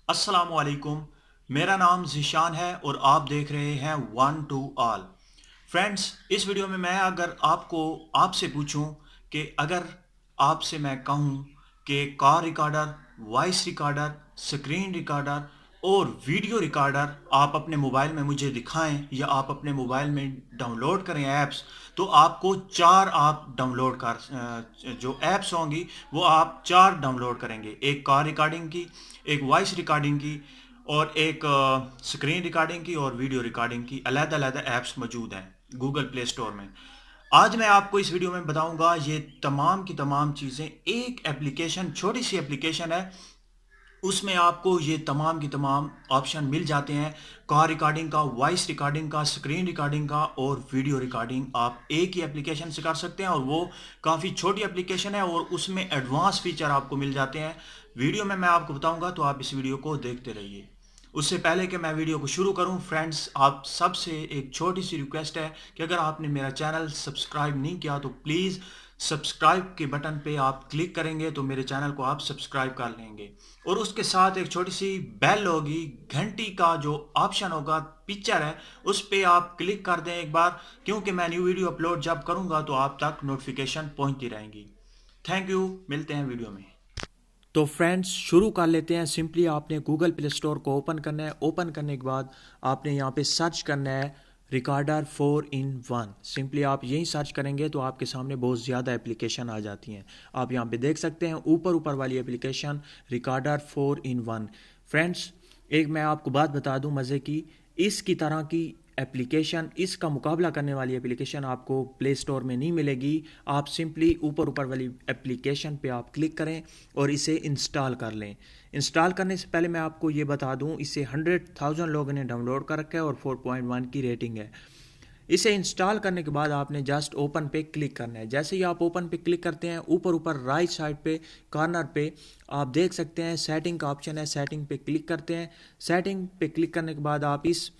अस्सलामुअलैकुम। मेरा नाम ज़ीशान है और आप देख रहे हैं वन टू ऑल। फ्रेंड्स, इस वीडियो में मैं अगर आपसे पूछूं कि अगर आपसे मैं कहूं कि car recorder, voice recorder, screen recorder और वीडियो रिकॉर्डर आप अपने मोबाइल में मुझे दिखाएं या आप अपने मोबाइल में डाउनलोड करें ऐप्स, तो आपको चार आप डाउनलोड कर जो ऐप्स होंगी वो आप चार डाउनलोड करेंगे। एक कार रिकॉर्डिंग की, एक वॉइस रिकॉर्डिंग की और एक स्क्रीन रिकॉर्डिंग की और वीडियो रिकॉर्डिंग की अलग-अलग ऐप्स मौजूद हैं गूगल प्ले स्टोर में। आज मैं आपको इस वीडियो में बताऊंगा ये तमाम की तमाम चीज़ें एक एप्लीकेशन, छोटी सी एप्लीकेशन है, उसमें आपको ये तमाम की तमाम ऑप्शन मिल जाते हैं। कार रिकॉर्डिंग का, वॉइस रिकॉर्डिंग का, स्क्रीन रिकॉर्डिंग का और वीडियो रिकॉर्डिंग आप एक ही एप्लीकेशन से कर सकते हैं और वो काफ़ी छोटी एप्लीकेशन है और उसमें एडवांस फीचर आपको मिल जाते हैं। वीडियो में मैं आपको बताऊंगा, तो आप इस वीडियो को देखते रहिए। उससे पहले कि मैं वीडियो को शुरू करूं फ्रेंड्स, आप सबसे एक छोटी सी रिक्वेस्ट है कि अगर आपने मेरा चैनल सब्सक्राइब नहीं किया तो प्लीज़ सब्सक्राइब के बटन पे आप क्लिक करेंगे तो मेरे चैनल को आप सब्सक्राइब कर लेंगे। और उसके साथ एक छोटी सी बेल होगी, घंटी का जो ऑप्शन होगा, पिक्चर है, उस पे आप क्लिक कर दें एक बार, क्योंकि मैं न्यू वीडियो अपलोड जब करूंगा तो आप तक नोटिफिकेशन पहुंचती रहेंगी। थैंक यू, मिलते हैं वीडियो में। तो फ्रेंड्स, शुरू कर लेते हैं। सिंपली आपने गूगल प्ले स्टोर को ओपन करना है। ओपन करने के बाद आपने यहाँ पे सर्च करना है रिकॉर्डर 4 in 1। सिंपली आप यही सर्च करेंगे तो आपके सामने बहुत ज़्यादा एप्लीकेशन आ जाती हैं। आप यहाँ पे देख सकते हैं ऊपर ऊपर वाली एप्लीकेशन रिकॉर्डर 4 in 1। फ्रेंड्स, एक मैं आपको बात बता दूं मज़े की, इसकी तरह की एप्लीकेशन, इसका मुकाबला करने वाली एप्लीकेशन आपको प्ले स्टोर में नहीं मिलेगी। आप सिंपली ऊपर ऊपर वाली एप्लीकेशन पे आप क्लिक करें और इसे इंस्टॉल कर लें। इंस्टॉल करने से पहले मैं आपको ये बता दूं, इसे 100,000 लोगों ने डाउनलोड कर रखा है और 4.1 की रेटिंग है। इसे इंस्टॉल करने के बाद आपने जस्ट ओपन पे क्लिक करना है। जैसे ही आप ओपन पे क्लिक करते हैं, ऊपर ऊपर राइट साइड पे कॉर्नर पे आप देख सकते हैं सेटिंग का ऑप्शन है। सेटिंग पे क्लिक करते हैं। सेटिंग पे क्लिक करने के बाद आप इस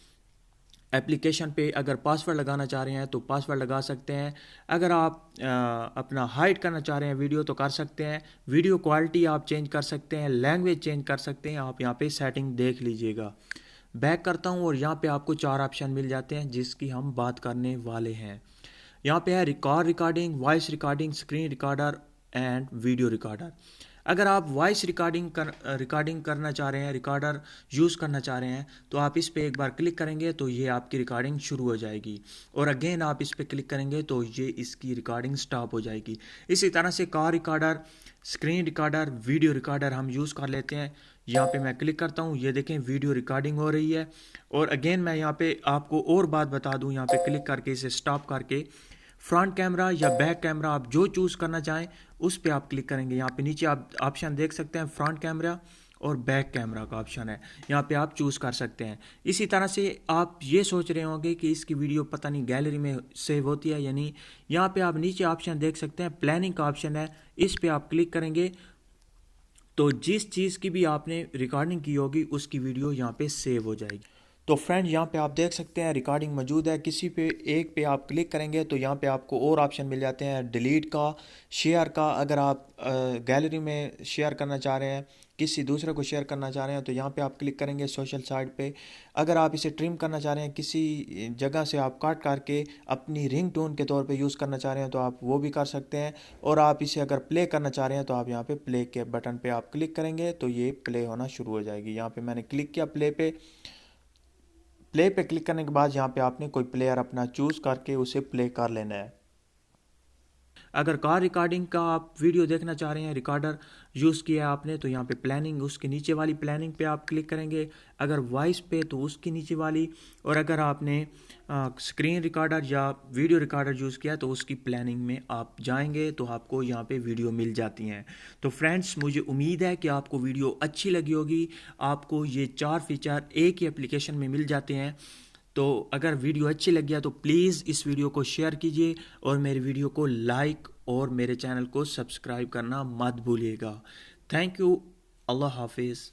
एप्लीकेशन पे अगर पासवर्ड लगाना चाह रहे हैं तो पासवर्ड लगा सकते हैं। अगर आप अपना हाइड करना चाह रहे हैं वीडियो तो कर सकते हैं। वीडियो क्वालिटी आप चेंज कर सकते हैं, लैंग्वेज चेंज कर सकते हैं। आप यहाँ पे सेटिंग देख लीजिएगा। बैक करता हूँ और यहाँ पे आपको चार ऑप्शन मिल जाते हैं जिसकी हम बात करने वाले हैं। यहाँ पे है record recording, voice recording, screen recorder and video recorder. अगर आप वॉइस रिकॉर्डिंग करना चाह रहे हैं, रिकॉर्डर यूज़ करना चाह रहे हैं, तो आप इस पर एक बार क्लिक करेंगे तो ये आपकी रिकॉर्डिंग शुरू हो जाएगी और अगेन आप इस पर क्लिक करेंगे तो ये इसकी रिकॉर्डिंग स्टॉप हो जाएगी। इसी तरह से car recorder, screen recorder, video recorder हम यूज़ कर लेते हैं। यहाँ पे मैं क्लिक करता हूँ, ये देखें वीडियो रिकॉर्डिंग हो रही है। और अगेन मैं यहाँ पे आपको और बात बता दूँ, यहाँ पे क्लिक करके इसे स्टॉप करके फ्रंट कैमरा या बैक कैमरा आप जो चूज़ करना चाहें उस पर आप क्लिक करेंगे। यहाँ पे नीचे आप ऑप्शन देख सकते हैं, फ्रंट कैमरा और बैक कैमरा का ऑप्शन है, यहाँ पे आप चूज़ कर सकते हैं। इसी तरह से आप ये सोच रहे होंगे कि इसकी वीडियो पता नहीं गैलरी में सेव होती है या नहीं। यहाँ पे आप नीचे ऑप्शन देख सकते हैं, प्लानिंग का ऑप्शन है, इस पर आप क्लिक करेंगे तो जिस चीज़ की भी आपने रिकॉर्डिंग की होगी उसकी वीडियो यहाँ पे सेव हो जाएगी। तो फ्रेंड, यहाँ पे आप देख सकते हैं रिकॉर्डिंग मौजूद है। किसी पे एक पे आप क्लिक करेंगे तो यहाँ पे आपको और ऑप्शन मिल जाते हैं, डिलीट का, शेयर का। अगर आप गैलरी में शेयर करना चाह रहे हैं, किसी दूसरे को शेयर करना चाह रहे हैं तो यहाँ पे आप क्लिक करेंगे सोशल साइट पे। अगर आप इसे ट्रिम करना चाह रहे हैं, किसी जगह से आप काट करके अपनी रिंग टोन के तौर पे यूज़ करना चाह रहे हैं तो आप वो भी कर सकते हैं। और आप इसे अगर प्ले करना चाह रहे हैं तो आप यहाँ पे प्ले के बटन पे आप क्लिक करेंगे तो ये प्ले होना शुरू हो जाएगी। यहाँ पे मैंने क्लिक किया प्ले पे। प्ले पे क्लिक करने के बाद यहाँ पे आपने कोई प्लेयर अपना चूज़ करके उसे प्ले कर लेना है। अगर कार रिकॉर्डिंग का आप वीडियो देखना चाह रहे हैं, रिकॉर्डर यूज़ किया है आपने, तो यहाँ पे प्लानिंग, उसके नीचे वाली प्लानिंग पे आप क्लिक करेंगे। अगर वॉइस पे तो उसकी नीचे वाली, और अगर आपने स्क्रीन रिकॉर्डर या वीडियो रिकॉर्डर यूज़ किया तो उसकी प्लानिंग में आप जाएंगे तो आपको यहाँ पे वीडियो मिल जाती हैं। तो फ्रेंड्स, मुझे उम्मीद है कि आपको वीडियो अच्छी लगी होगी। आपको ये चार फीचर एक ही एप्लीकेशन में मिल जाते हैं। तो अगर वीडियो अच्छी लग गया तो प्लीज़ इस वीडियो को शेयर कीजिए और मेरे वीडियो को लाइक और मेरे चैनल को सब्सक्राइब करना मत भूलिएगा। Thank you. अल्लाह हाफिज़।